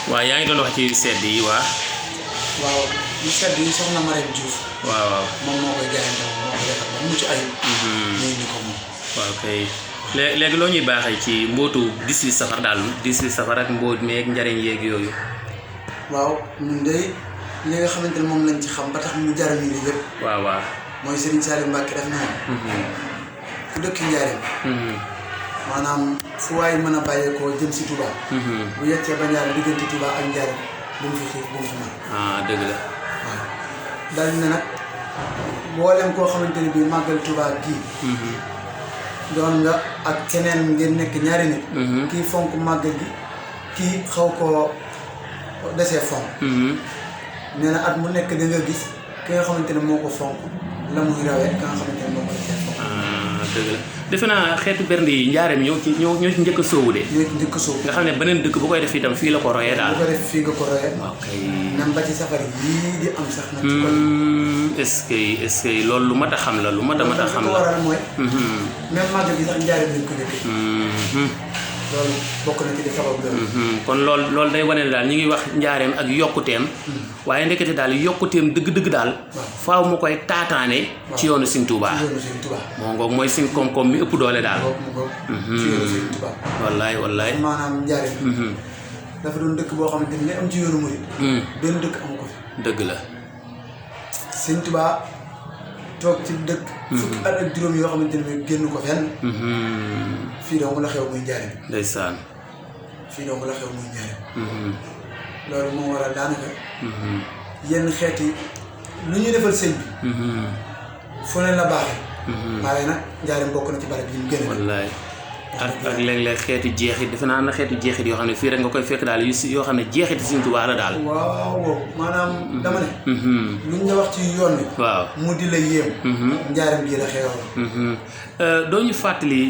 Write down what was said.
waaw yaa ngi doon wax ci sedd yi waa. waaw yu sedd yi soxna Marème Diouf. waaw moom moo koy jaayante moo koy defar ba mu mucc ayib. ñu indi ko moom. waaw kay léegi loo ñuy baaxee ci mbootu 18 safar daal 18 safar ak mbóot meeg njariñ yeeg yooyu. waaw ñun de li nga xamante ne moom lañ ci xam ba tax mu jariñu li lépp. waaw waaw. mooy Serigne Saliou Mbacke def na moom. ku dëkk Njaaréem. maanaam fu waay mën a bàyyeekoo jëm si Touba. bu yeccee ba Njaaréem diggante Touba ak Njaaréem bu mu fi xiif bu mu fi mar. dëgg la. waaw daal ne nag mboolem koo xamante ne bii màggal Touba gii. doon nga ak keneen ngeen nekk ñaari nit. kii fonk màggal gi kii xaw koo desee fonk. nee na at mu nekk da nga gis ki nga xamante ne moo ko fonk la muy rawee ka nga xamante ne moo ko desee fonk. dëgg la defe naa xeetu bernde yi njaareem ñoo ci njëkk a sóobu de. ñoo ci njëkk a sóobu. nga xam ne beneen dëkk bu koy def itam fii la ko royee daal. bu ko def fii nga ko royee. ok même ba ci safar yii di am sax nag. ci kon est-ce que loolu lu mat a xam la lu mat a xam la. li ko waral mooy. même màggal gi sax njaareem lañ ko dëkkee. loolu bokk na ci di sabab loolu. kon loolu day wane ne daal ñu ngi wax njaareem ak yokkuteem. waaye ndekete daal yokkuteem dëgg-dëgg daal. faaw mu koy taataane. ci yoonu Sëñ Tuubaa. ci yoonu Sëñ Tuubaa. moo ngoog mooy suñ koom-koom mi ëpp doole daal. ci yoonu Sëñ Tuubaa. wallaay. maanaam njaareem. dafa doon dëkk boo xamante ni li am ci yoonu murid. benn dëkk amu ko fi. dëgg la. Sëñ Tuubaa toog ci dëkk. fukki at ak juróom yoo xamante ne génn ko fenn. fii dong la xew muy njaareem. ndeysaan. fii dong la xew muy njaareem. loolu moo waral daanaka. yenn xeeti lu ñuy defal sëñ bi. fu ne la baaxee. waaye nag njaareem bokk na ci barab yi mu gën a. wallaay ak léeg-léeg xeeti jeexit defe naa na xeeti jeexit yoo xam ne fii rek nga koy fekk daal yoo xam ne jeexit Sëñ Tuubaa la daal. waaw maanaam dama ne. luñ la wax ci yoon wi. waaw mu di la yéem. njaareem bii la xewoon. doo ñu fàttali.